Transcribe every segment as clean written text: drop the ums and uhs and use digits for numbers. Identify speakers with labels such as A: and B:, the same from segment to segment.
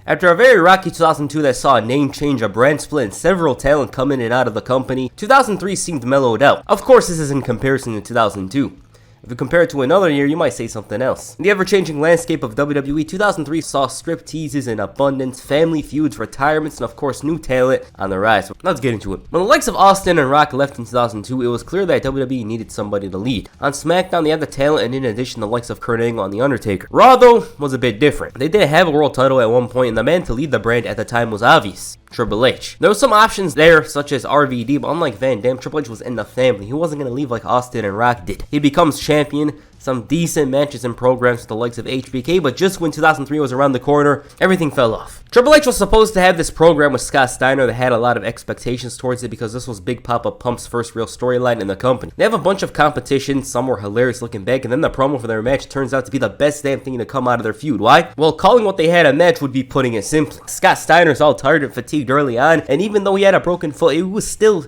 A: After a very rocky 2002 that saw a name change, a brand split, and several talent come in and out of the company, 2003 seemed mellowed out. Of course, this is in comparison to 2002. If you compare it to another year, you might say something else. In the ever-changing landscape of WWE, 2003 saw strip teases in abundance, family feuds, retirements, and of course new talent on the rise. Let's get into it. When the likes of Austin and Rock left in 2002, it was clear that WWE needed somebody to lead. On SmackDown, they had the talent, and in addition, the likes of Kurt Angle and The Undertaker. Raw, though, was a bit different. They did have a world title at one point, and the man to lead the brand at the time was obvious: Triple H. There were some options there, such as RVD, but unlike Van Dam, Triple H was in the family. He wasn't going to leave like Austin and Rock did. He becomes champion, some decent matches and programs with the likes of HBK, but just when 2003 was around the corner, everything fell off. Triple H was supposed to have this program with Scott Steiner that had a lot of expectations towards it because this was Big Papa Pump's first real storyline in the company. They have a bunch of competition, some were hilarious looking back, and then the promo for their match turns out to be the best damn thing to come out of their feud. Why? Well, calling what they had a match would be putting it simply. Scott Steiner's all tired and fatigued early on, and even though he had a broken foot, he was still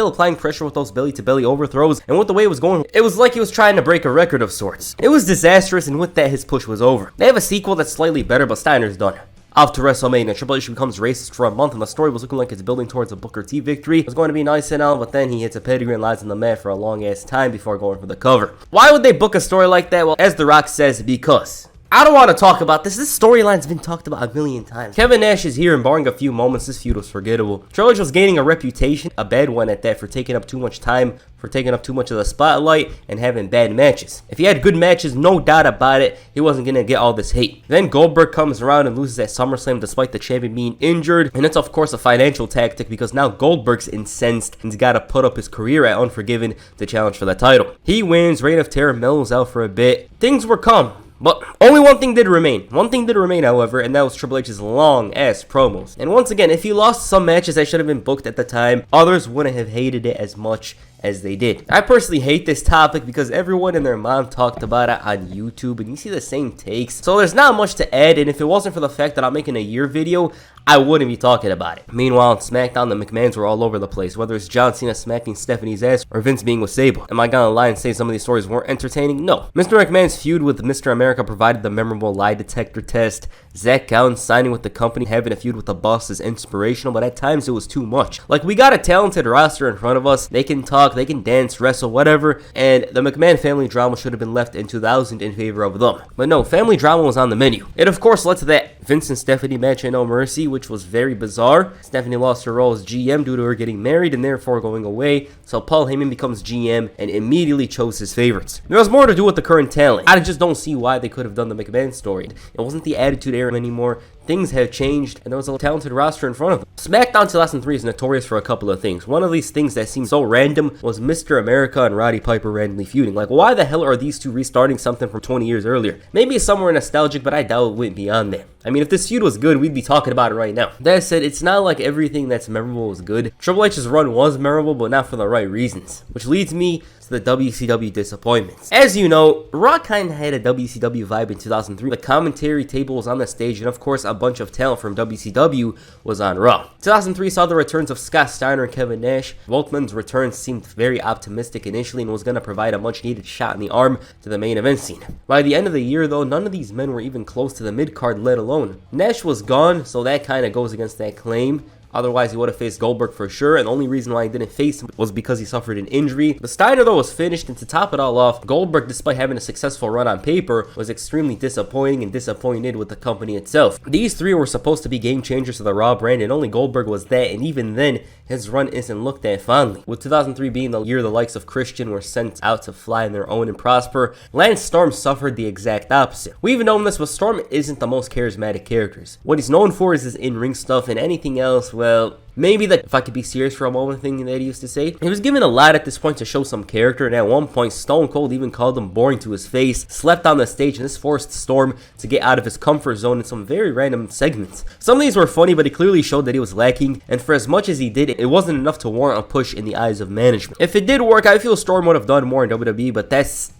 A: applying pressure with those belly-to-belly overthrows, and with the way it was going, it was like he was trying to break a record of sorts. It was disastrous, and with that, his push was over. They have a sequel that's slightly better, but Steiner's done. Off to WrestleMania, Triple H becomes racist for a month, and the story was looking like it's building towards a Booker T victory. It was going to be nice and all, but then he hits a pedigree and lies on the mat for a long-ass time before going for the cover. Why would they book a story like that? Well, as The Rock says, because. I don't want to talk about this. This storyline's been talked about a million times. Kevin Nash is here, and barring a few moments, this feud was forgettable. Triple H was gaining a reputation, a bad one at that, for taking up too much time, for taking up too much of the spotlight, and having bad matches. If he had good matches, no doubt about it, he wasn't going to get all this hate. Then Goldberg comes around and loses at SummerSlam despite the champion being injured, and it's of course a financial tactic because now Goldberg's incensed and he's got to put up his career at Unforgiven to challenge for the title. He wins, Reign of Terror mellows out for a bit. Things were calm. But only one thing did remain. One thing did remain, however, and that was Triple H's long-ass promos. And once again, if he lost some matches that should have been booked at the time, others wouldn't have hated it as much as they did. I personally hate this topic because everyone and their mom talked about it on YouTube, and you see the same takes. So there's not much to add, and if it wasn't for the fact that I'm making a year video, I wouldn't be talking about it. Meanwhile, on Smackdown, the McMahons were all over the place, whether it's John Cena smacking Stephanie's ass or Vince being with Sable. Am I gonna lie and say some of these stories weren't entertaining? No. Mr. McMahon's feud with Mr. America provided the memorable lie detector test. Zach Gallen signing with the company, having a feud with the boss is inspirational, but at times it was too much. Like, we got a talented roster in front of us. They can talk, they can dance, wrestle, whatever, and the McMahon family drama should have been left in 2000 in favor of them. But no, family drama was on the menu. It of course led to that Vince and Stephanie match at No Mercy, which was very bizarre. Stephanie lost her role as GM due to her getting married and therefore going away, so Paul Heyman becomes GM and immediately chose his favorites. There was more to do with the current talent. I just don't see why they could have done the McMahon story. It wasn't the Attitude Era anymore. Things have changed, and there was a talented roster in front of them. SmackDown 2003 is notorious for a couple of things. One of these things that seemed so random was Mr. America and Roddy Piper randomly feuding. Like, why the hell are these two restarting something from 20 years earlier? Maybe it's somewhere nostalgic, but I doubt it went beyond that. I mean, if this feud was good, we'd be talking about it right now. That said, it's not like everything that's memorable was good. Triple H's run was memorable, but not for the right reasons. Which leads me to the WCW disappointments. As you know, Raw kinda had a WCW vibe in 2003. The commentary table was on the stage, and of course, a bunch of talent from WCW was on Raw. 2003 saw the returns of Scott Steiner and Kevin Nash. Both men's returns seemed very optimistic initially and was going to provide a much needed shot in the arm to the main event scene. By the end of the year though, none of these men were even close to the mid-card, let alone. Nash was gone, so that kinda goes against that claim. Otherwise, he would have faced Goldberg for sure, and the only reason why he didn't face him was because he suffered an injury. The Steiner, though, was finished, and to top it all off, Goldberg, despite having a successful run on paper, was extremely disappointing and disappointed with the company itself. These three were supposed to be game changers for the Raw brand, and only Goldberg was that, and even then, his run isn't looked at fondly. With 2003 being the year the likes of Christian were sent out to fly on their own and prosper, Lance Storm suffered the exact opposite. We've known this, but Storm isn't the most charismatic characters. What he's known for is his in-ring stuff, and anything else, well, maybe that if I could be serious for a moment thing that he used to say. He was given a lot at this point to show some character, and at one point Stone Cold even called him boring to his face, slept on the stage, and this forced Storm to get out of his comfort zone in some very random segments. Some of these were funny, but he clearly showed that he was lacking, and for as much as he did, it wasn't enough to warrant a push in the eyes of management. If it did work, I feel Storm would have done more in WWE, but that's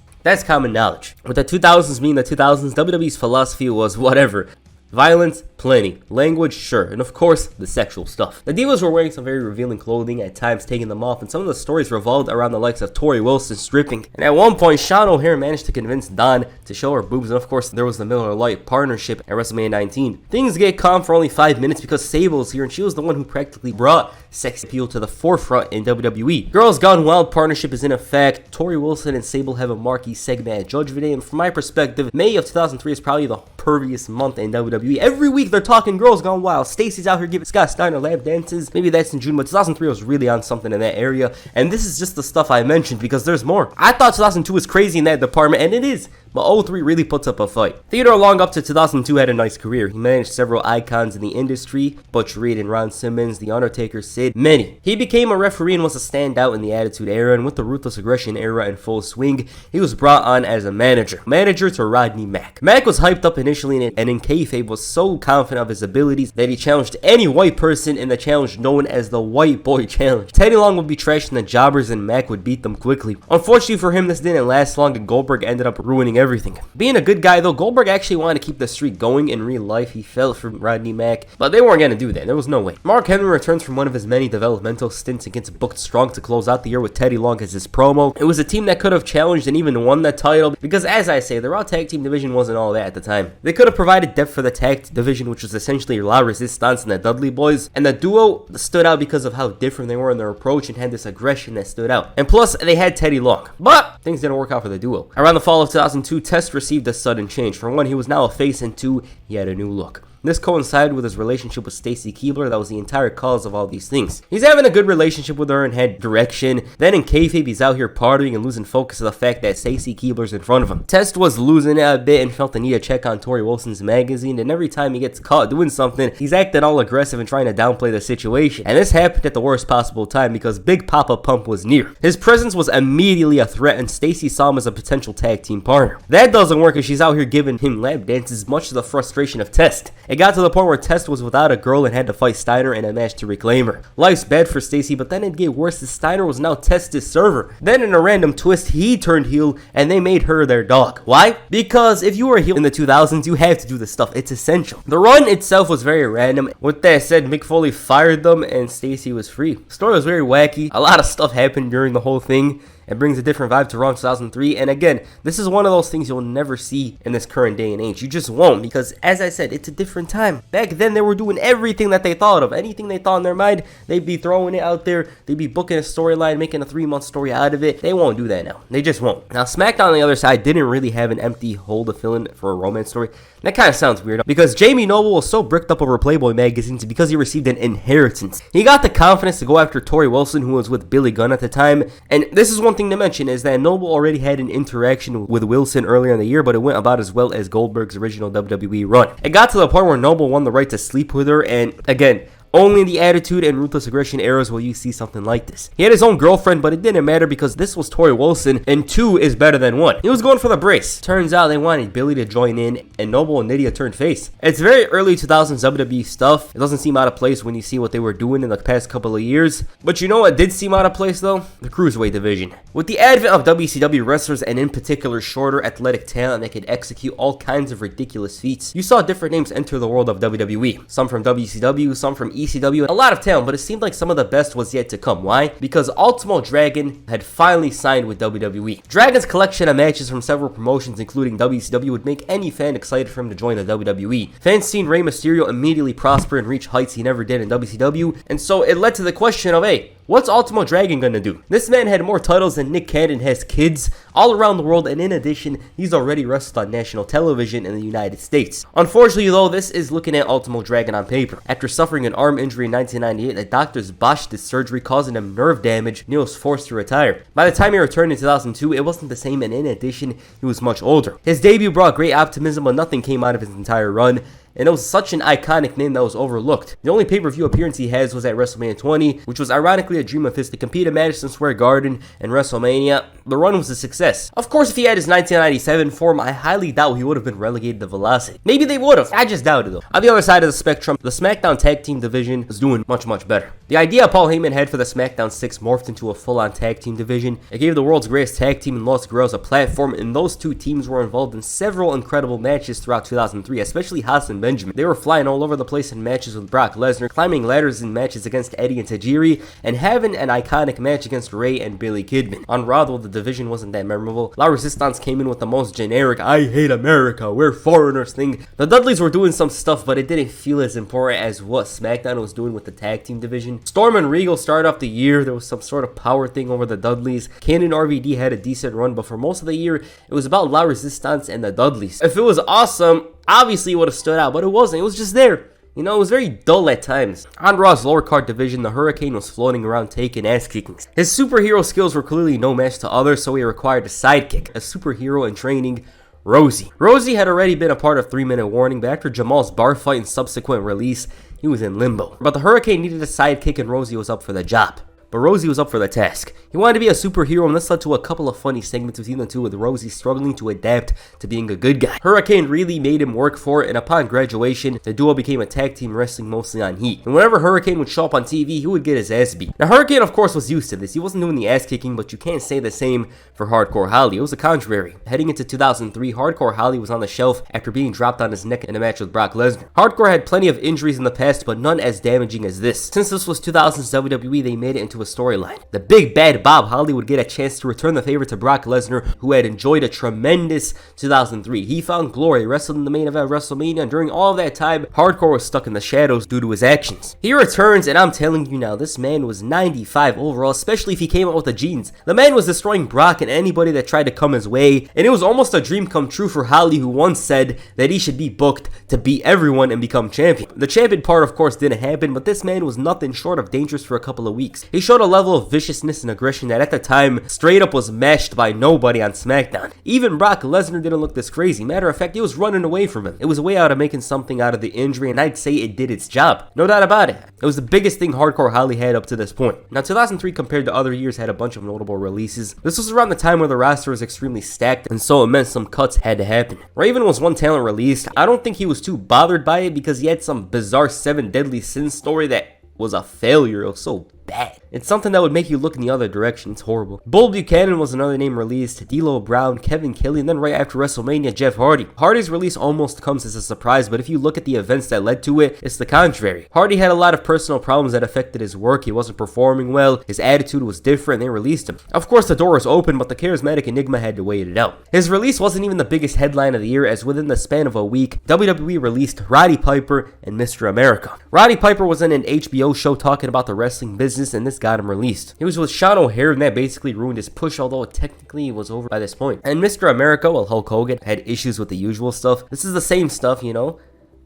A: common knowledge. With the 2000s being the 2000s, WWE's philosophy was whatever. Violence, Plenty. Language, sure. And of course, the sexual stuff. The Divas were wearing some very revealing clothing, at times taking them off, and some of the stories revolved around the likes of Tori Wilson stripping. And at one point, Shawn O'Haire managed to convince Dawn to show her boobs, and of course, there was the Miller Lite partnership at WrestleMania 19. Things get calm for only 5 minutes because Sable is here, and she was the one who practically brought sex appeal to the forefront in WWE. Girls Gone Wild partnership is in effect. Tori Wilson and Sable have a marquee segment at Judgment Day, and from my perspective, May of 2003 is probably the perviest month in WWE. Every week they're talking Girls Gone Wild. Stacy's out here giving Scott Steiner lap dances. Maybe that's in June, but 2003 was really on something in that area. And this is just the stuff I mentioned because there's more. I thought 2002 was crazy in that department, and it is. But 03 really puts up a fight. Theodore Long up to 2002 had a nice career. He managed several icons in the industry, Butch Reed and Ron Simmons, The Undertaker, Sid, many. He became a referee and was a standout in the Attitude Era, and with the Ruthless Aggression Era in full swing, he was brought on as a manager. Manager to Rodney Mack. Mack was hyped up initially and in kayfabe was so confident of his abilities that he challenged any white person in the challenge known as the White Boy Challenge. Teddy Long would be trashing the jobbers and Mack would beat them quickly. Unfortunately for him, this didn't last long and Goldberg ended up ruining everything. Being a good guy though, Goldberg actually wanted to keep the streak going in real life. He fell for Rodney Mack, but they weren't going to do that. There was no way. Mark Henry returns from one of his many developmental stints against Booked Strong to close out the year with Teddy Long as his promo. It was a team that could have challenged and even won that title because, as I say, the Raw Tag Team division wasn't all that at the time. They could have provided depth for the tag division, which was essentially La Resistance and the Dudley Boys, and the duo stood out because of how different they were in their approach and had this aggression that stood out. And plus, they had Teddy Long. But things didn't work out for the duo. Around the fall of 2002, Test received a sudden change. For one, he was now a face, and two, he had a new look. This coincided with his relationship with Stacy Keibler. That was the entire cause of all these things. He's having a good relationship with her and had direction. Then in kayfabe, he's out here partying and losing focus of the fact that Stacy Keibler's in front of him. Test was losing it a bit and felt the need to check on Tori Wilson's magazine, and every time he gets caught doing something, he's acting all aggressive and trying to downplay the situation. And this happened at the worst possible time because Big Papa Pump was near. His presence was immediately a threat, and Stacy saw him as a potential tag team partner. That doesn't work as she's out here giving him lap dances, much to the frustration of Test. It got to the point where Test was without a girl and had to fight Steiner in a match to reclaim her. Life's bad for Stacy, but then it get worse as Steiner was now Test's server. Then in a random twist, he turned heel and they made her their dog. Why? Because if you were a heel in the 2000s, you have to do this stuff. It's essential. The run itself was very random. With that said, Mick Foley fired them and Stacy was free. The story was very wacky. A lot of stuff happened during the whole thing. It brings a different vibe to Raw 2003, and again, this is one of those things you'll never see in this current day and age. You just won't, because as I said, it's a different time. Back then, they were doing everything that they thought of. Anything they thought in their mind, they'd be throwing it out there. They'd be booking a storyline, making a 3-month story out of it. They won't do that now. They just won't. Now, SmackDown on the other side didn't really have an empty hole to fill in for a romance story. That kind of sounds weird, because Jamie Noble was so bricked up over Playboy magazines because he received an inheritance. He got the confidence to go after Tori Wilson, who was with Billy Gunn at the time, and this is one thing to mention, is that Noble already had an interaction with Wilson earlier in the year, but it went about as well as Goldberg's original WWE run. It got to the point where Noble won the right to sleep with her, and again, only in the Attitude and Ruthless Aggression eras will you see something like this. He had his own girlfriend, but it didn't matter because this was Tori Wilson, and 2 is better than 1. He was going for the brace. Turns out they wanted Billy to join in, and Noble and Nydia turned face. It's very early 2000s WWE stuff. It doesn't seem out of place when you see what they were doing in the past couple of years. But you know what did seem out of place though? The Cruiserweight division. With the advent of WCW wrestlers, and in particular shorter athletic talent that could execute all kinds of ridiculous feats, you saw different names enter the world of WWE. Some from WCW, some from ECW, a lot of talent, but it seemed like some of the best was yet to come. Why? Because Ultimo Dragon had finally signed with WWE. Dragon's collection of matches from several promotions, including WCW, would make any fan excited for him to join the WWE. Fans seen Rey Mysterio immediately prosper and reach heights he never did in WCW, and so it led to the question of, hey, what's Ultimo Dragon gonna do? This man had more titles than Nick Cannon has kids all around the world, and in addition, he's already wrestled on national television in the United States. Unfortunately though, this is looking at Ultimo Dragon on paper. After suffering an arm injury in 1998, the doctors botched his surgery, causing him nerve damage, and he was forced to retire. By the time he returned in 2002, it wasn't the same, and in addition, he was much older. His debut brought great optimism, but nothing came out of his entire run, and it was such an iconic name that was overlooked. The only pay-per-view appearance he has was at WrestleMania 20, which was ironically a dream of his to compete at Madison Square Garden and WrestleMania. The run was a success. Of course, if he had his 1997 form, I highly doubt he would have been relegated to Velocity. Maybe they would have. I just doubt it though. On the other side of the spectrum, the SmackDown Tag Team division was doing much better. The idea Paul Heyman had for the SmackDown 6 morphed into a full-on tag team division. It gave the world's greatest tag team and Los Guerreros a platform, and those two teams were involved in several incredible matches throughout 2003, especially Haas and Benjamin. They were flying all over the place in matches with Brock Lesnar, climbing ladders in matches against Eddie and Tajiri, and having an iconic match against Ray and Billy Kidman. On Raw, though the division wasn't that memorable, La Resistance came in with the most generic "I hate America, we're foreigners" thing. The Dudleys were doing some stuff, but it didn't feel as important as what Smackdown was doing with the tag team division. Storm and Regal started off the year. There was some sort of power thing over the Dudleys. Kane and RVD had a decent run, but for most of the year, it was about La Resistance and the Dudleys. If it was awesome, obviously it would have stood out, but it wasn't. It was just there. You know, it was very dull at times. On Raw's lower card division, the Hurricane was floating around taking ass kickings. His superhero skills were clearly no match to others, so he required a sidekick, a superhero in training, Rosie. Rosie had already been a part of 3-Minute Warning, but after Jamal's bar fight and subsequent release, he was in limbo. But the Hurricane needed a sidekick and Rosie was up for the job. But Rosie was up for the task. He wanted to be a superhero, and this led to a couple of funny segments between the two, with Rosie struggling to adapt to being a good guy. Hurricane really made him work for it, and upon graduation, the duo became a tag team wrestling mostly on heat. And whenever Hurricane would show up on TV, he would get his ass beat. Now, Hurricane, of course, was used to this. He wasn't doing the ass kicking, but you can't say the same for Hardcore Holly. It was the contrary. Heading into 2003, Hardcore Holly was on the shelf after being dropped on his neck in a match with Brock Lesnar. Hardcore had plenty of injuries in the past, but none as damaging as this. Since this was 2000's WWE, they made it into a storyline. The big bad Bob Holly would get a chance to return the favor to Brock Lesnar, who had enjoyed a tremendous 2003. He found glory, wrestled in the main event of WrestleMania, and during all of that time, Hardcore was stuck in the shadows due to his actions. He returns, and I'm telling you now, this man was 95 overall, especially if he came out with the jeans. The man was destroying Brock and anybody that tried to come his way, and it was almost a dream come true for Holly, who once said that he should be booked to beat everyone and become champion. The champion part, of course, didn't happen, but this man was nothing short of dangerous for a couple of weeks. He showed a level of viciousness and aggression that at the time straight up was matched by nobody on Smackdown. Even Brock Lesnar didn't look this crazy. Matter of fact, he was running away from him. It was a way out of making something out of the injury, and I'd say it did its job. No doubt about it. It was the biggest thing Hardcore Holly had up to this point. Now, 2003 compared to other years had a bunch of notable releases. This was around the time where the roster was extremely stacked, and so it meant some cuts had to happen. Raven was one talent released. I don't think he was too bothered by it because he had some bizarre 7 Deadly Sins story that was a failure. It was so bad. It's something that would make you look in the other direction. It's horrible. Bull Buchanan was another name released, D'Lo Brown, Kevin Kelly, and then right after WrestleMania, Jeff Hardy. Hardy's release almost comes as a surprise, but if you look at the events that led to it, it's the contrary. Hardy had a lot of personal problems that affected his work. He wasn't performing well, his attitude was different, and they released him. Of course, the door was open, but the charismatic Enigma had to wait it out. His release wasn't even the biggest headline of the year, as within the span of a week, WWE released Roddy Piper and Mr. America. Roddy Piper was in an HBO show talking about the wrestling business, and this got him released. He was with Shawn O'Hare, and that basically ruined his push, although technically it was over by this point. And Mr. America, well, Hulk Hogan, had issues with the usual stuff. This is the same stuff, you know.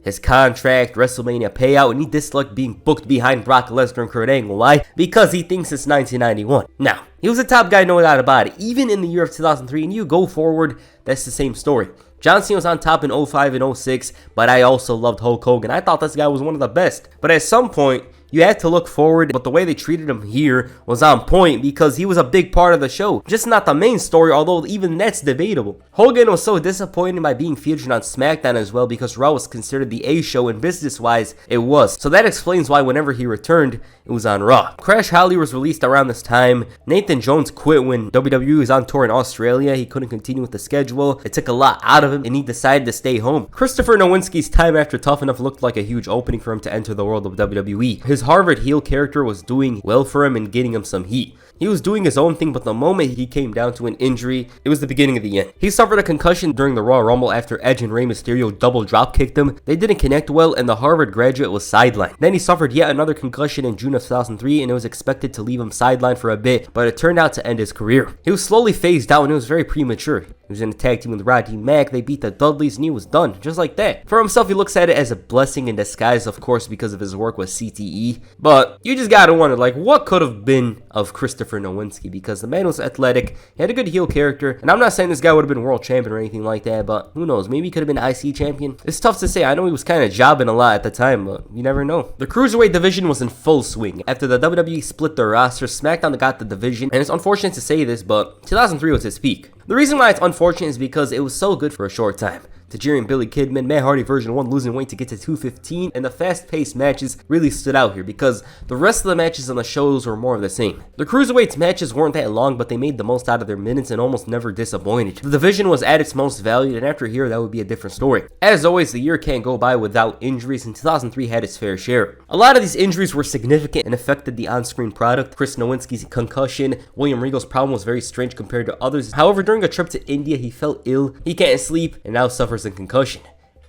A: His contract, WrestleMania payout, and he disliked being booked behind Brock Lesnar and Kurt Angle. Why? Because he thinks it's 1991. Now, he was a top guy, no doubt about it, even in the year of 2003, and you go forward, that's the same story. John Cena was on top in 05 and 06, but I also loved Hulk Hogan. I thought this guy was one of the best. But at some point, you had to look forward, but the way they treated him here was on point because he was a big part of the show. Just not the main story, although even that's debatable. Hogan was so disappointed by being featured on Smackdown as well because Raw was considered the A show, and business-wise, it was. So that explains why whenever he returned, it was on Raw. Crash Holly was released around this time. Nathan Jones quit when WWE was on tour in Australia. He couldn't continue with the schedule. It took a lot out of him, and he decided to stay home. Christopher Nowinski's time after Tough Enough looked like a huge opening for him to enter the world of WWE. His Harvard heel character was doing well for him and getting him some heat. He was doing his own thing, but the moment he came down to an injury, it was the beginning of the end. He suffered a concussion during the Royal Rumble after Edge and Rey Mysterio double drop kicked him. They didn't connect well, and the Harvard graduate was sidelined. Then he suffered yet another concussion in June of 2003, and it was expected to leave him sidelined for a bit, but it turned out to end his career. He was slowly phased out, and it was very premature. He was in a tag team with Roddy Mack. They beat the Dudleys, and he was done, just like that. For himself, he looks at it as a blessing in disguise, of course, because of his work with CTE. But you just gotta wonder, like, what could have been of Christopher Nowinski? Because the man was athletic, he had a good heel character, and I'm not saying this guy would have been world champion or anything like that, but who knows, maybe he could have been IC champion. It's tough to say. I know he was kind of jobbing a lot at the time, but you never know. The Cruiserweight division was in full swing. After the WWE split their roster, SmackDown got the division, and it's unfortunate to say this, but 2003 was its peak. The reason why it's unfortunate is because it was so good for a short time. Tajiri and Billy Kidman, Matt Hardy version 1 losing weight to get to 215, and the fast-paced matches really stood out here because the rest of the matches on the shows were more of the same. The Cruiserweights matches weren't that long, but they made the most out of their minutes and almost never disappointed. The division was at its most valued, and after here, that would be a different story. As always, the year can't go by without injuries, and 2003 had its fair share. A lot of these injuries were significant and affected the on-screen product. Chris Nowinski's concussion, William Regal's problem was very strange compared to others. However, during a trip to India, he fell ill, he can't sleep, and now suffers a concussion.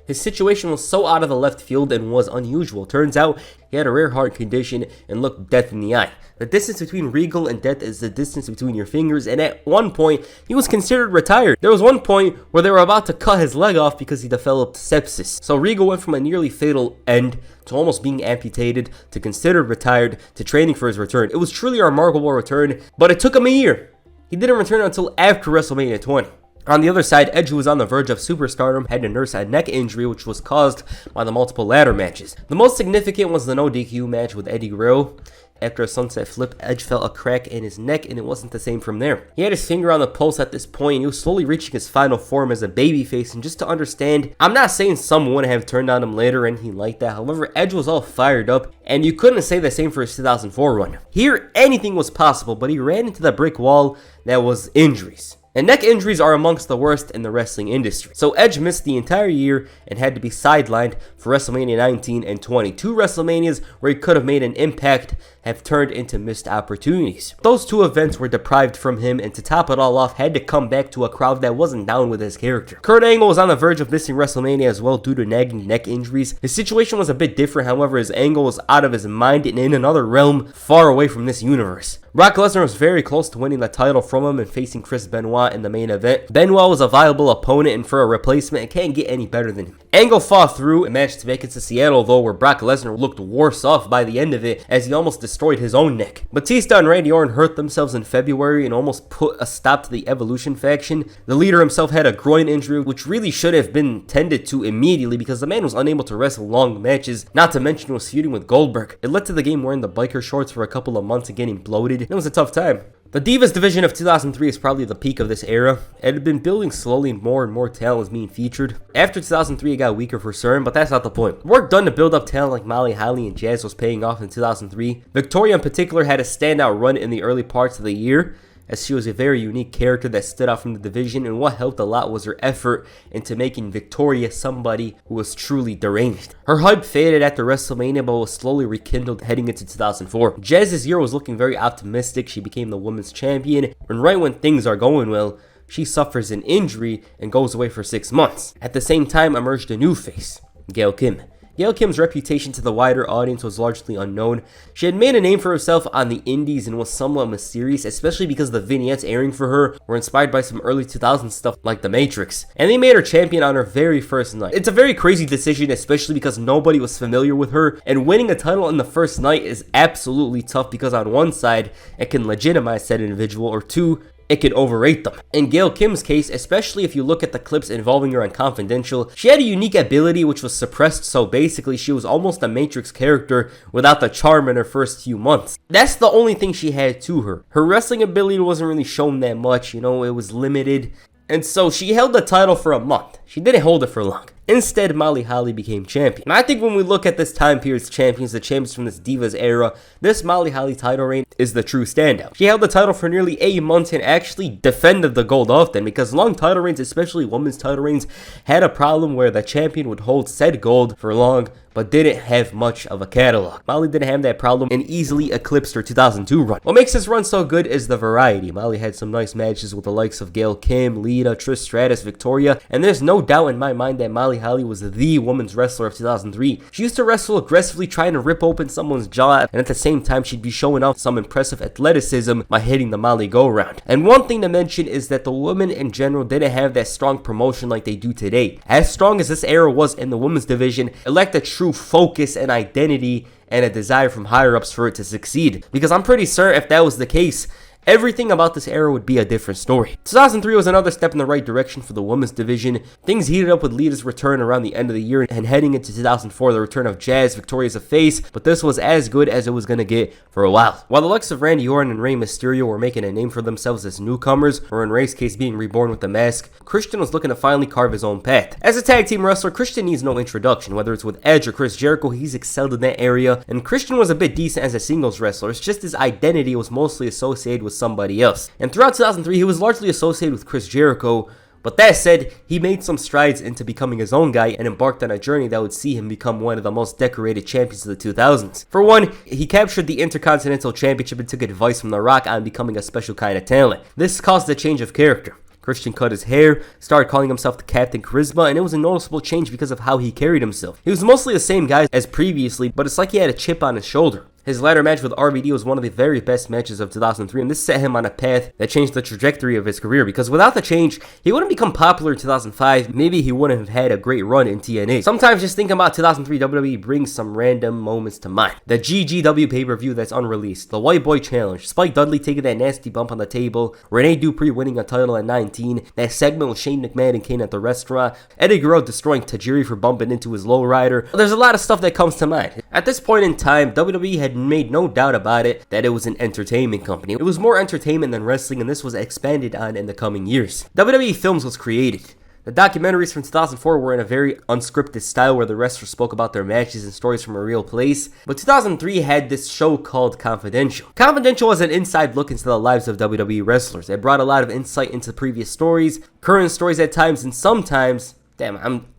A: His situation was so out of the left field and was unusual. Turns out, he had a rare heart condition and looked death in the eye. The distance between Regal and death is the distance between your fingers, and at one point, he was considered retired. There was one point where they were about to cut his leg off because he developed sepsis. So Regal went from a nearly fatal end to almost being amputated, to considered retired, to training for his return. It was truly a remarkable return, but it took him a year. He didn't return until after WrestleMania 20. On the other side, Edge, who was on the verge of superstardom, had to nurse a neck injury which was caused by the multiple ladder matches. The most significant was the no DQ match with Eddie Guerrero. After a sunset flip, Edge felt a crack in his neck and it wasn't the same from there. He had his finger on the pulse at this point and he was slowly reaching his final form as a babyface. And just to understand, I'm not saying some wouldn't have turned on him later or anything like that. However, Edge was all fired up and you couldn't say the same for his 2004 run. Here, anything was possible, but he ran into the brick wall that was injuries. And neck injuries are amongst the worst in the wrestling industry. So Edge missed the entire year and had to be sidelined for WrestleMania 19 and 20. Two WrestleManias where he could have made an impact have turned into missed opportunities. Those two events were deprived from him, and to top it all off, had to come back to a crowd that wasn't down with his character. Kurt Angle was on the verge of missing WrestleMania as well due to nagging neck injuries. His situation was a bit different, however, his Angle was out of his mind and in another realm far away from this universe. Brock Lesnar was very close to winning the title from him and facing Chris Benoit in the main event. Benoit was a viable opponent, and for a replacement, it can't get any better than him. Angle fought through and managed to make it to Seattle, though, where Brock Lesnar looked worse off by the end of it as he almost destroyed his own neck. Batista and Randy Orton hurt themselves in February and almost put a stop to the Evolution faction. The leader himself had a groin injury, which really should have been tended to immediately because the man was unable to wrestle long matches, not to mention he was feuding with Goldberg. It led to the game wearing the biker shorts for a couple of months and getting bloated. It was a tough time. The Divas division of 2003 is probably the peak of this era. It had been building slowly and more talent was being featured. After 2003 it got weaker for certain, but that's not the point. Work done to build up talent like Molly Holly and Jazz was paying off in 2003. Victoria in particular had a standout run in the early parts of the year, as she was a very unique character that stood out from the division, and what helped a lot was her effort into making Victoria somebody who was truly deranged. Her hype faded after WrestleMania, but was slowly rekindled heading into 2004. Jazz's year was looking very optimistic. She became the women's champion, and right when things are going well, she suffers an injury and goes away for 6 months. At the same time emerged a new face, Gail Kim. Gail Kim's reputation to the wider audience was largely unknown. She had made a name for herself on the indies and was somewhat mysterious, especially because the vignettes airing for her were inspired by some early 2000s stuff like The Matrix. And they made her champion on her very first night. It's a very crazy decision, especially because nobody was familiar with her, and winning a title in the first night is absolutely tough because on one side, it can legitimize said individual, or two, it could overrate them. In Gail Kim's case, especially if you look at the clips involving her on Confidential, she had a unique ability which was suppressed, so basically she was almost a Matrix character without the charm in her first few months. That's the only thing she had to her. Her wrestling ability wasn't really shown that much, it was limited. And so she held the title for a month. She didn't hold it for long. Instead, Molly Holly became champion. And I think when we look at this time period's champions, the champions from this Divas era, this Molly Holly title reign is the true standout. She held the title for nearly 8 months and actually defended the gold often, because long title reigns, especially women's title reigns, had a problem where the champion would hold said gold for long, but didn't have much of a catalog. Molly didn't have that problem and easily eclipsed her 2002 run. What makes this run so good is the variety. Molly had some nice matches with the likes of Gail Kim, Lita, Trish Stratus, Victoria, and there's no doubt in my mind that Molly Holly was the women's wrestler of 2003. She used to wrestle aggressively, trying to rip open someone's jaw, and at the same time she'd be showing off some impressive athleticism by hitting the Molly go-round. And one thing to mention is that the women in general didn't have that strong promotion like they do today. As strong as this era was in the women's division, it lacked a true focus and identity and a desire from higher ups for it to succeed. Because I'm pretty certain if that was the case, everything about this era would be a different story. 2003 was another step in the right direction for the women's division. Things heated up with Lita's return around the end of the year, and heading into 2004, the return of Jazz, victorious as a face, but this was as good as it was going to get for a while. While the likes of Randy Orton and Rey Mysterio were making a name for themselves as newcomers, or in Rey's case being reborn with the mask, Christian was looking to finally carve his own path. As a tag team wrestler, Christian needs no introduction. Whether it's with Edge or Chris Jericho, he's excelled in that area, and Christian was a bit decent as a singles wrestler. It's just his identity was mostly associated with somebody else. And throughout 2003, he was largely associated with Chris Jericho. But that said, he made some strides into becoming his own guy and embarked on a journey that would see him become one of the most decorated champions of the 2000s. For one, he captured the Intercontinental Championship and took advice from The Rock on becoming a special kind of talent. This caused a change of character. Christian cut his hair, started calling himself the Captain Charisma, and it was a noticeable change because of how he carried himself. He was mostly the same guy as previously, but it's like he had a chip on his shoulder. His latter match with RVD was one of the very best matches of 2003, and this set him on a path that changed the trajectory of his career, because without the change, he wouldn't become popular in 2005, maybe he wouldn't have had a great run in TNA. Sometimes just thinking about 2003 WWE brings some random moments to mind. The GGW pay-per-view that's unreleased, the White Boy Challenge, Spike Dudley taking that nasty bump on the table, Rene Dupree winning a title at 19, that segment with Shane McMahon and Kane at the restaurant, Eddie Guerrero destroying Tajiri for bumping into his lowrider. There's a lot of stuff that comes to mind. At this point in time, WWE had made no doubt about it that it was an entertainment company. It was more entertainment than wrestling, and this was expanded on in the coming years. WWE Films was created. The documentaries from 2004 were in a very unscripted style where the wrestlers spoke about their matches and stories from a real place, but 2003 had this show called Confidential. Confidential was an inside look into the lives of WWE wrestlers. It brought a lot of insight into previous stories, current stories at times, and sometimes,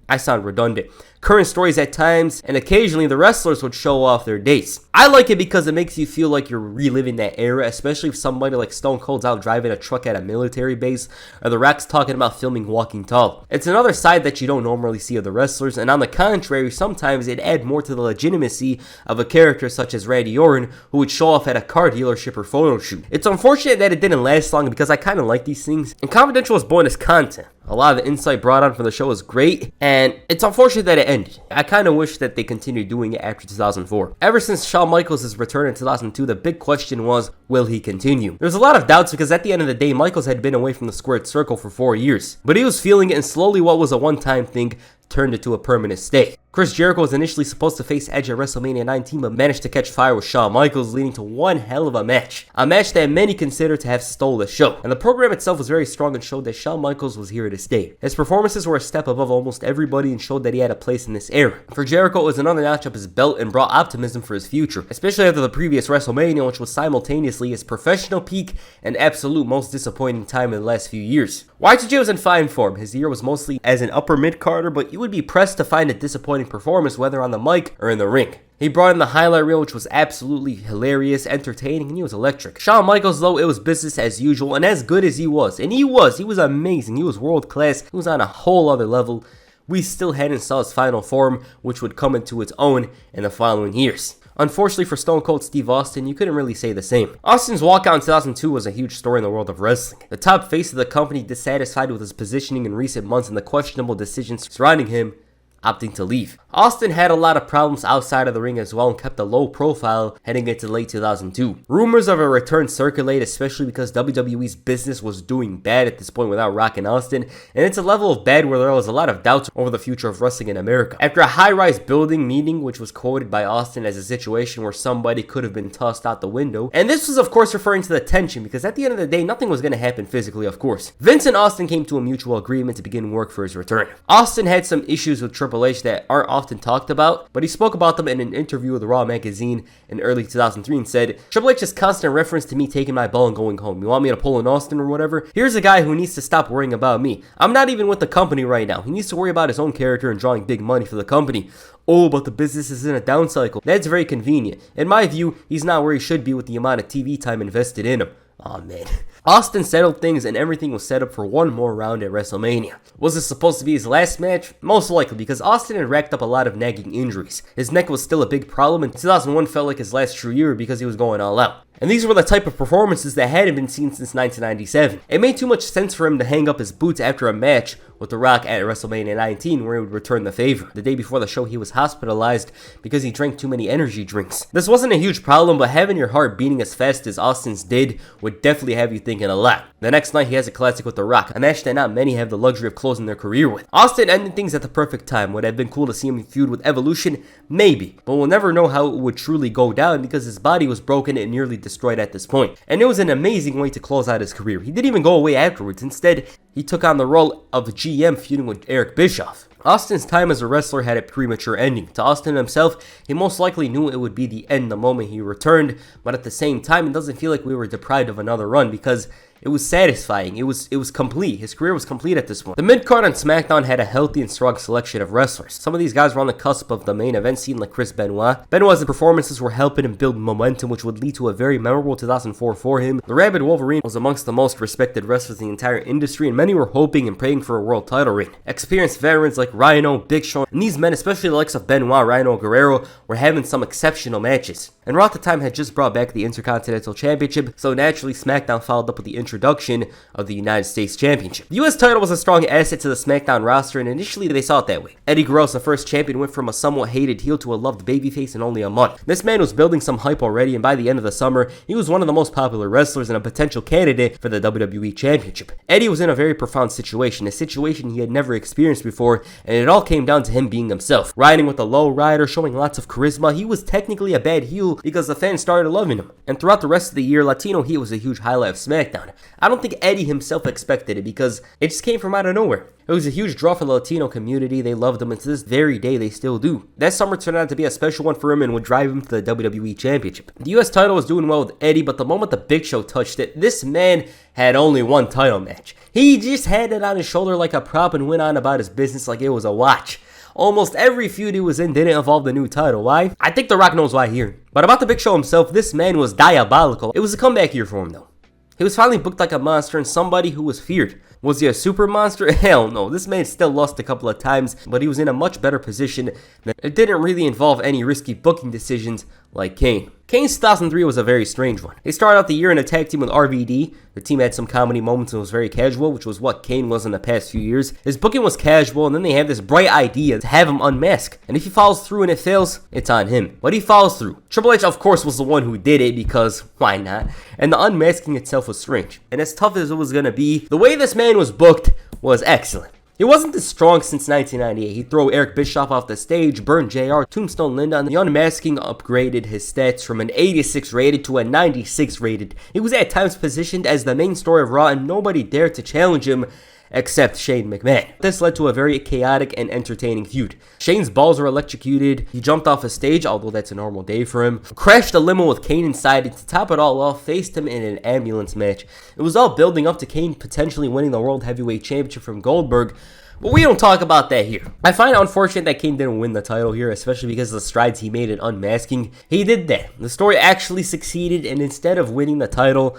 A: I sound redundant, current stories at times, and occasionally the wrestlers would show off their dates. I like it because it makes you feel like you're reliving that era, especially if somebody like Stone Cold's out driving a truck at a military base, or The Rock's talking about filming Walking Tall. It's another side that you don't normally see of the wrestlers, and on the contrary, sometimes it adds more to the legitimacy of a character such as Randy Orton, who would show off at a car dealership or photo shoot. It's unfortunate that it didn't last long because I kind of like these things, and Confidential was bonus content. A lot of the insight brought on from the show was great, and it's unfortunate that it ended. I kind of wish that they continued doing it after 2004. Ever since Shawn Michaels' return in 2002, the big question was, will he continue? There's a lot of doubts because at the end of the day, Michaels had been away from the squared circle for 4 years. But he was feeling it, and slowly what was a one-time thing turned into a permanent stay. Chris Jericho was initially supposed to face Edge at WrestleMania 19, but managed to catch fire with Shawn Michaels, leading to one hell of a match. A match that many consider to have stole the show. And the program itself was very strong and showed that Shawn Michaels was here to stay. His performances were a step above almost everybody and showed that he had a place in this era. For Jericho, it was another notch up his belt and brought optimism for his future, especially after the previous WrestleMania, which was simultaneously his professional peak and absolute most disappointing time in the last few years. Y2J was in fine form. His year was mostly as an upper mid-carder, but you would be pressed to find a disappointing performance whether on the mic or in the ring. He brought in the highlight reel, which was absolutely hilarious, entertaining, and he was electric. Shawn Michaels, though, it was business as usual, and as good as he was, and he was amazing, he was world class, he was on a whole other level, we still hadn't saw his final form, which would come into its own in the following years. Unfortunately for Stone Cold Steve Austin, you couldn't really say the same. Austin's walkout in 2002 was a huge story in the world of wrestling. The top face of the company, dissatisfied with his positioning in recent months and the questionable decisions surrounding him, opting to leave. Austin had a lot of problems outside of the ring as well and kept a low profile heading into late 2002. Rumors of a return circulate, especially because WWE's business was doing bad at this point without Rock and Austin, and it's a level of bad where there was a lot of doubts over the future of wrestling in America. After a high-rise building meeting, which was quoted by Austin as a situation where somebody could have been tossed out the window, and this was of course referring to the tension because at the end of the day, nothing was going to happen physically, of course. Vince and Austin came to a mutual agreement to begin work for his return. Austin had some issues with Triple H that aren't often talked about, but he spoke about them in an interview with Raw magazine in early 2003 and said, Triple H's constant reference to me taking my ball and going home. You want me to pull an Austin or whatever? Here's a guy who needs to stop worrying about me. I'm not even with the company right now. He needs to worry about his own character and drawing big money for the company. Oh, but the business is in a down cycle. That's very convenient. In my view, he's not where he should be with the amount of TV time invested in him. Aw, man. Austin settled things and everything was set up for one more round at WrestleMania. Was this supposed to be his last match? Most likely, because Austin had racked up a lot of nagging injuries. His neck was still a big problem, and 2001 felt like his last true year because he was going all out. And these were the type of performances that hadn't been seen since 1997. It made too much sense for him to hang up his boots after a match with The Rock at WrestleMania 19, where he would return the favor. The day before the show, he was hospitalized because he drank too many energy drinks. This wasn't a huge problem, but having your heart beating as fast as Austin's did would definitely have you thinking a lot. The next night, he has a classic with The Rock, a match that not many have the luxury of closing their career with. Austin ended things at the perfect time. Would have been cool to see him feud with Evolution? Maybe, but we'll never know how it would truly go down because his body was broken and nearly destroyed at this point. And it was an amazing way to close out his career. He didn't even go away afterwards. Instead, he took on the role of GM feuding with Eric Bischoff. Austin's time as a wrestler had a premature ending. To Austin himself, he most likely knew it would be the end the moment he returned, but at the same time, it doesn't feel like we were deprived of another run because it was satisfying. It was complete. His career was complete at this point. The mid-card on Smackdown had a healthy and strong selection of wrestlers. Some of these guys were on the cusp of the main event scene, like Chris Benoit. Benoit's performances were helping him build momentum, which would lead to a very memorable 2004 for him. The Rabid Wolverine was amongst the most respected wrestlers in the entire industry, and many were hoping and praying for a world title reign. Experienced veterans like Rhino, Big Shawn, and these men, especially the likes of Benoit, Rhino, Guerrero, were having some exceptional matches. And Raw at the time had just brought back the Intercontinental Championship, so naturally SmackDown followed up with the introduction of the United States Championship. The US title was a strong asset to the SmackDown roster, and initially they saw it that way. Eddie Guerrero, the first champion, went from a somewhat hated heel to a loved babyface in only a month. This man was building some hype already, and by the end of the summer, he was one of the most popular wrestlers and a potential candidate for the WWE Championship. Eddie was in a very profound situation, a situation he had never experienced before, and it all came down to him being himself. Riding with a low rider, showing lots of charisma, he was technically a bad heel because the fans started loving him. And throughout the rest of the year, Latino heat was a huge highlight of SmackDown. I don't think Eddie himself expected it because it just came from out of nowhere. It was a huge draw for the Latino community. They loved him, and to this very day, they still do. That summer turned out to be a special one for him and would drive him to the WWE Championship. The US title was doing well with Eddie, but the moment the Big Show touched it, this man had only one title match. He just had it on his shoulder like a prop and went on about his business like it was a watch. Almost every feud he was in didn't involve the new title. Why? I think The Rock knows why here. But about the Big Show himself, this man was diabolical. It was a comeback year for him though. He was finally booked like a monster and somebody who was feared. Was he a super monster? Hell no. This man still lost a couple of times, but he was in a much better position. It didn't really involve any risky booking decisions like Kane. Kane's 2003 was a very strange one. They started out the year in a tag team with RVD. The team had some comedy moments and was very casual, which was what Kane was in the past few years. His booking was casual, and then they have this bright idea to have him unmask. And if he follows through and it fails, it's on him. But he follows through. Triple H, of course, was the one who did it because why not? And the unmasking itself was strange. And as tough as it was going to be, the way this man was booked was excellent. He wasn't this strong since 1998. He'd throw Eric Bischoff off the stage, burn JR, Tombstone Linda, and the Unmasking upgraded his stats from an 86 rated to a 96 rated. He was at times positioned as the main story of Raw, and nobody dared to challenge him except Shane McMahon. This led to a very chaotic and entertaining feud. Shane's balls were electrocuted, he jumped off a stage, although that's a normal day for him, crashed a limo with Kane inside, and to top it all off, faced him in an ambulance match. It was all building up to Kane potentially winning the World Heavyweight Championship from Goldberg, but we don't talk about that here. I find it unfortunate that Kane didn't win the title here, especially because of the strides he made in unmasking. He did that. The story actually succeeded, and instead of winning the title,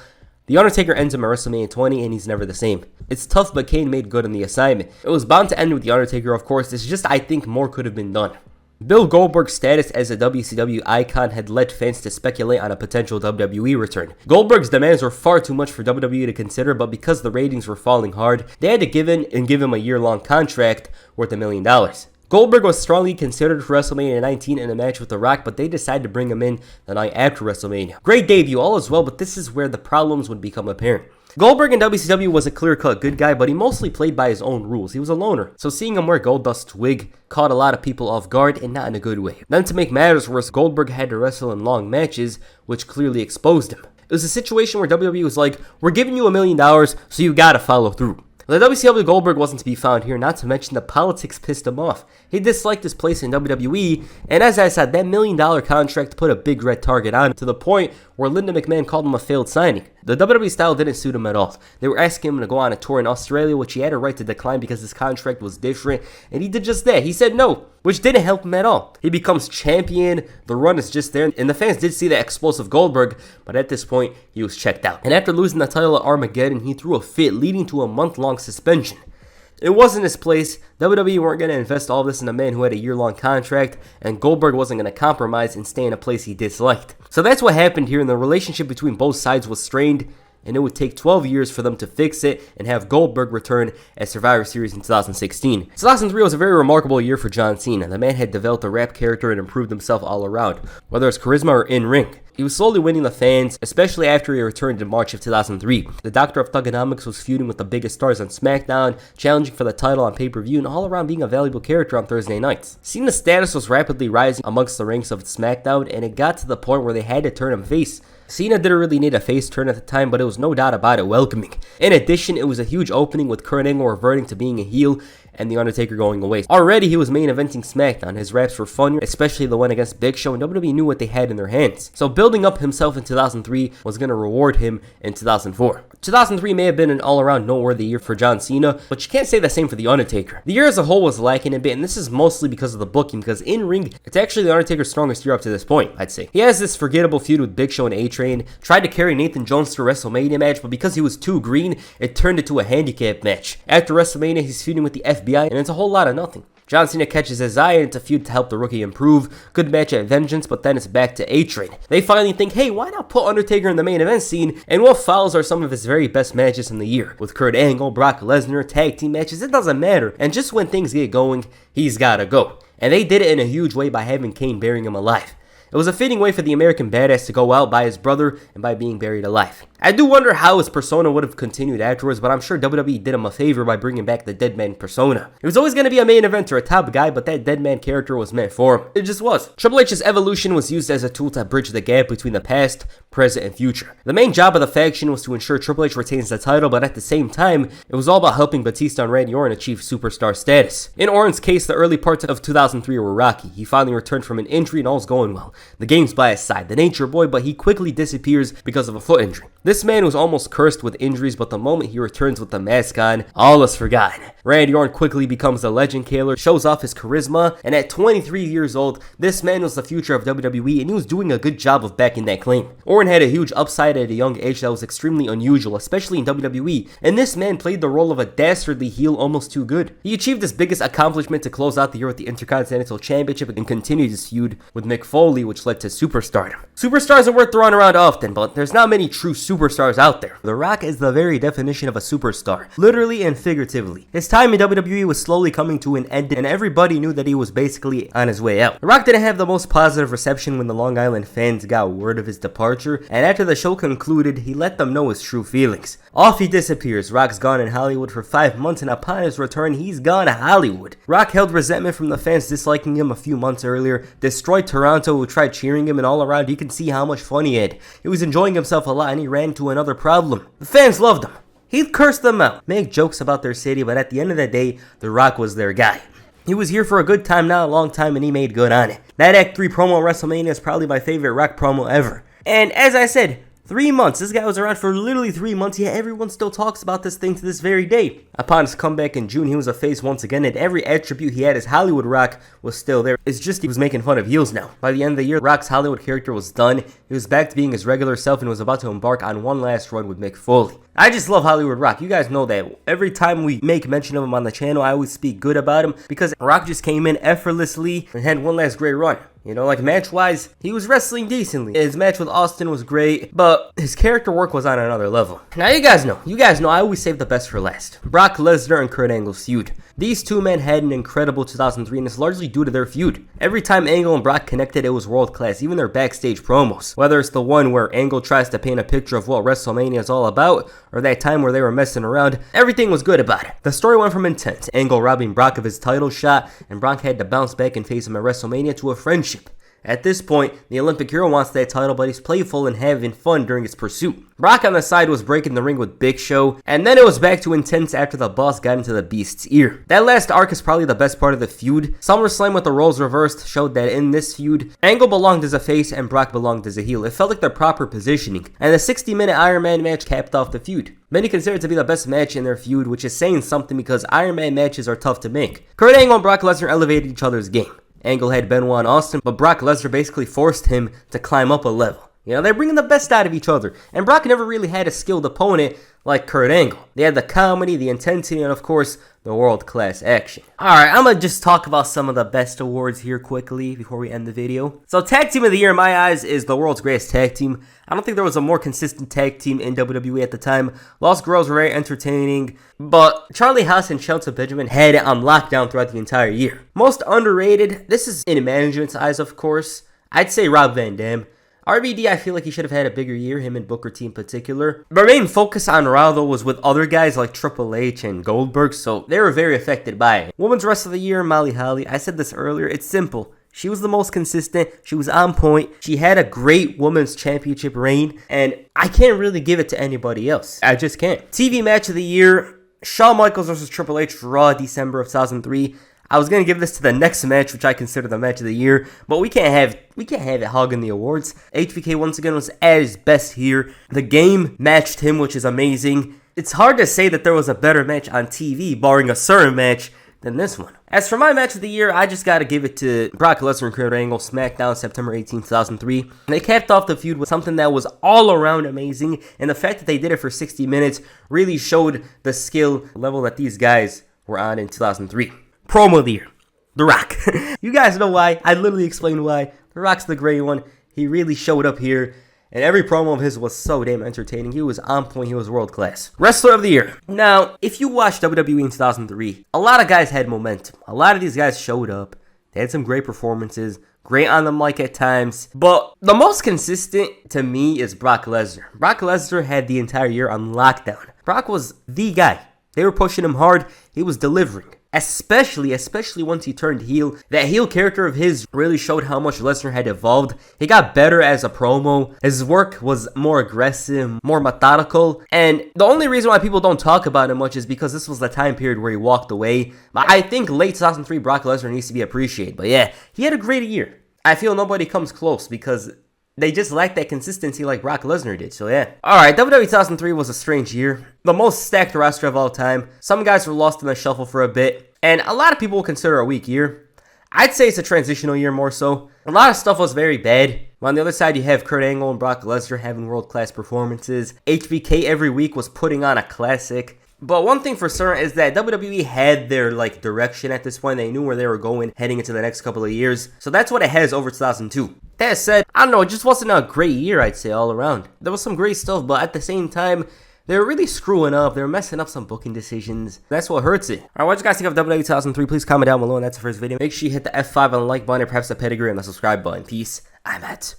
A: The Undertaker ends him at WrestleMania 20, and he's never the same. It's tough, but Kane made good on the assignment. It was bound to end with The Undertaker, of course. It's just I think more could have been done. Bill Goldberg's status as a WCW icon had led fans to speculate on a potential WWE return. Goldberg's demands were far too much for WWE to consider, but because the ratings were falling hard, they had to give in and give him a year-long contract worth $1 million. Goldberg was strongly considered for WrestleMania 19 in a match with The Rock, but they decided to bring him in the night after WrestleMania. Great debut, all is well, but this is where the problems would become apparent. Goldberg in WCW was a clear-cut good guy, but he mostly played by his own rules. He was a loner, so seeing him wear Goldust's wig caught a lot of people off guard, and not in a good way. Then to make matters worse, Goldberg had to wrestle in long matches, which clearly exposed him. It was a situation where WWE was like, we're giving you $1 million, so you gotta follow through. The WCW Goldberg wasn't to be found here, not to mention the politics pissed him off. He disliked his place in WWE, and as I said, that $1 million contract put a big red target on him, to the point where Linda McMahon called him a failed signing. The WWE style didn't suit him at all. They were asking him to go on a tour in Australia, which he had a right to decline because his contract was different, and he did just that. He said no, which didn't help him at all. He becomes champion, the run is just there, and the fans did see the explosive Goldberg, but at this point, he was checked out. And after losing the title at Armageddon, he threw a fit, leading to a month-long suspension. It wasn't his place. WWE weren't going to invest all this in a man who had a year-long contract, and Goldberg wasn't going to compromise and stay in a place he disliked. So that's what happened here, and the relationship between both sides was strained, and it would take 12 years for them to fix it and have Goldberg return at Survivor Series in 2016. 2003 was a very remarkable year for John Cena. The man had developed a rap character and improved himself all around, whether it's charisma or in-ring. He was slowly winning the fans, especially after he returned in March of 2003. The Doctor of Thuganomics was feuding with the biggest stars on Smackdown, challenging for the title on pay-per-view, and all around being a valuable character on Thursday nights. Cena's status was rapidly rising amongst the ranks of Smackdown, and it got to the point where they had to turn him face. Cena didn't really need a face turn at the time, but it was no doubt about it welcoming. In addition, it was a huge opening with Kurt Angle reverting to being a heel and The Undertaker going away. Already, he was main eventing SmackDown. His raps were funnier, especially the one against Big Show, and WWE knew what they had in their hands. So building up himself in 2003 was going to reward him in 2004. 2003 may have been an all-around noteworthy year for John Cena, but you can't say the same for The Undertaker. The year as a whole was lacking a bit, and this is mostly because of the booking, because in-ring, it's actually The Undertaker's strongest year up to this point, I'd say. He has this forgettable feud with Big Show and A-Train, tried to carry Nathan Jones to a WrestleMania match, but because he was too green, it turned into a handicap match. After WrestleMania, he's feuding with the FBI, and it's a whole lot of nothing. John Cena catches his eye, and it's a feud to help the rookie improve. Good match at Vengeance, but then it's back to A-Train. They finally think, hey, why not put Undertaker in the main event scene? And what follows are some of his very best matches in the year. With Kurt Angle, Brock Lesnar, tag team matches, it doesn't matter. And just when things get going, he's gotta go. And they did it in a huge way by having Kane burying him alive. It was a fitting way for the American Badass to go out by his brother and by being buried alive. I do wonder how his persona would have continued afterwards, but I'm sure WWE did him a favor by bringing back the Dead Man persona. He was always going to be a main eventer, a top guy, but that Dead Man character was meant for him. It just was. Triple H's evolution was used as a tool to bridge the gap between the past, present, and future. The main job of the faction was to ensure Triple H retains the title, but at the same time, it was all about helping Batista and Randy Orton achieve superstar status. In Orton's case, the early parts of 2003 were rocky. He finally returned from an injury and all's going well. The game's by his side, the nature boy, but he quickly disappears because of a foot injury. This man was almost cursed with injuries, but the moment he returns with the mask on, all is forgotten. Randy Orton quickly becomes a legend killer, shows off his charisma, and at 23 years old, this man was the future of WWE, and he was doing a good job of backing that claim. Orton had a huge upside at a young age that was extremely unusual, especially in WWE, and this man played the role of a dastardly heel almost too good. He achieved his biggest accomplishment to close out the year with the Intercontinental Championship and continued his feud with Mick Foley, which led to superstardom. Superstars are worth throwing around often, but there's not many true superstars out there. The Rock is the very definition of a superstar, literally and figuratively. His time in WWE was slowly coming to an end, and everybody knew that he was basically on his way out. The Rock didn't have the most positive reception when the Long Island fans got word of his departure, and after the show concluded, he let them know his true feelings. Off he disappears. Rock's gone in Hollywood for 5 months, and upon his return, he's gone to Hollywood. Rock held resentment from the fans disliking him a few months earlier, destroyed Toronto who tried cheering him, and all around you can see how much fun he had. He was enjoying himself a lot, and he ran into another problem. The fans loved him. He'd curse them out, make jokes about their city, but at the end of the day, The Rock was their guy. He was here for a good time, not a long time, and he made good on it. That Act 3 promo at WrestleMania is probably my favorite Rock promo ever. And as I said, 3 months. This guy was around for literally 3 months, yet everyone still talks about this thing to this very day. Upon his comeback in June, he was a face once again, and every attribute he had as Hollywood Rock was still there. It's just he was making fun of heels now. By the end of the year, Rock's Hollywood character was done. He was back to being his regular self and was about to embark on one last run with Mick Foley. I just love Hollywood Rock. You guys know that. Every time we make mention of him on the channel, I always speak good about him because Rock just came in effortlessly and had one last great run. You know, like match-wise, he was wrestling decently. His match with Austin was great, but his character work was on another level. Now, you guys know, I always save the best for last. Brock Lesnar and Kurt Angle's feud. These two men had an incredible 2003, and it's largely due to their feud. Every time Angle and Brock connected, it was world-class, even their backstage promos. Whether it's the one where Angle tries to paint a picture of what WrestleMania is all about, or that time where they were messing around, everything was good about it. The story went from intense, Angle robbing Brock of his title shot, and Brock had to bounce back and face him at WrestleMania, to a friendship. At this point, the Olympic hero wants that title, but he's playful and having fun during his pursuit. Brock on the side was breaking the ring with Big Show, and then it was back to intense after the boss got into the Beast's ear. That last arc is probably the best part of the feud. SummerSlam with the roles reversed showed that in this feud, Angle belonged as a face and Brock belonged as a heel. It felt like their proper positioning, and the 60-minute Iron Man match capped off the feud. Many consider it to be the best match in their feud, which is saying something because Iron Man matches are tough to make. Kurt Angle and Brock Lesnar elevated each other's game. Angle had Benoit and Austin, but Brock Lesnar basically forced him to climb up a level. You know, they're bringing the best out of each other. And Brock never really had a skilled opponent like Kurt Angle. They had the comedy, the intensity, and of course, the world-class action. Alright, I'm gonna just talk about some of the best awards here quickly before we end the video. So Tag Team of the Year in my eyes is the world's greatest tag team. I don't think there was a more consistent tag team in WWE at the time. Lost Girls were very entertaining, but Charlie Haas and Shelton Benjamin had it on lockdown throughout the entire year. Most underrated, this is in management's eyes of course, I'd say Rob Van Dam. RVD, I feel like he should have had a bigger year, him and Booker T in particular. The main focus on Raw, though, was with other guys like Triple H and Goldberg, so they were very affected by it. Women's Wrestler of the Year, Molly Holly. I said this earlier, it's simple. She was the most consistent, she was on point, she had a great Women's Championship reign, and I can't really give it to anybody else. I just can't. TV Match of the Year, Shawn Michaels vs. Triple H, Raw, December of 2003. I was going to give this to the next match, which I consider the match of the year, but we can't have it hogging the awards. HBK once again was at his best here. The Game matched him, which is amazing. It's hard to say that there was a better match on TV, barring a certain match, than this one. As for my match of the year, I just got to give it to Brock Lesnar and Kurt Angle, Smackdown, September 18, 2003. They capped off the feud with something that was all around amazing, and the fact that they did it for 60 minutes really showed the skill level that these guys were on in 2003. Promo of the year, The Rock. You guys know why. I literally explained why. The Rock's the great one. He really showed up here, and every promo of his was so damn entertaining. He was on point. He was world class. Wrestler of the year. Now, if you watched WWE in 2003, a lot of guys had momentum. A lot of these guys showed up. They had some great performances. Great on the mic at times. But the most consistent to me is Brock Lesnar. Brock Lesnar had the entire year on lockdown. Brock was the guy. They were pushing him hard. He was delivering. Especially once he turned heel. That heel character of his really showed how much Lesnar had evolved. He got better as a promo. His work was more aggressive, more methodical. And the only reason why people don't talk about him much is because this was the time period where he walked away. I think late 2003 Brock Lesnar needs to be appreciated. But yeah, he had a great year. I feel nobody comes close because they just lack that consistency like Brock Lesnar did, so yeah. Alright, WWE 2003 was a strange year. The most stacked roster of all time. Some guys were lost in the shuffle for a bit. And a lot of people will consider a weak year. I'd say it's a transitional year more so. A lot of stuff was very bad. On the other side, you have Kurt Angle and Brock Lesnar having world-class performances. HBK every week was putting on a classic. But one thing for certain is that WWE had their direction at this point. They knew where they were going heading into the next couple of years. So that's what it has over 2002. That said, I don't know, it just wasn't a great year, I'd say, all around. There was some great stuff, but at the same time, they were really screwing up. They were messing up some booking decisions. That's what hurts it. Alright, what did you guys think of WWE 2003? Please comment down below, and that's the first video. Make sure you hit the F5 on the like button, and perhaps the pedigree and the subscribe button. Peace. I'm out.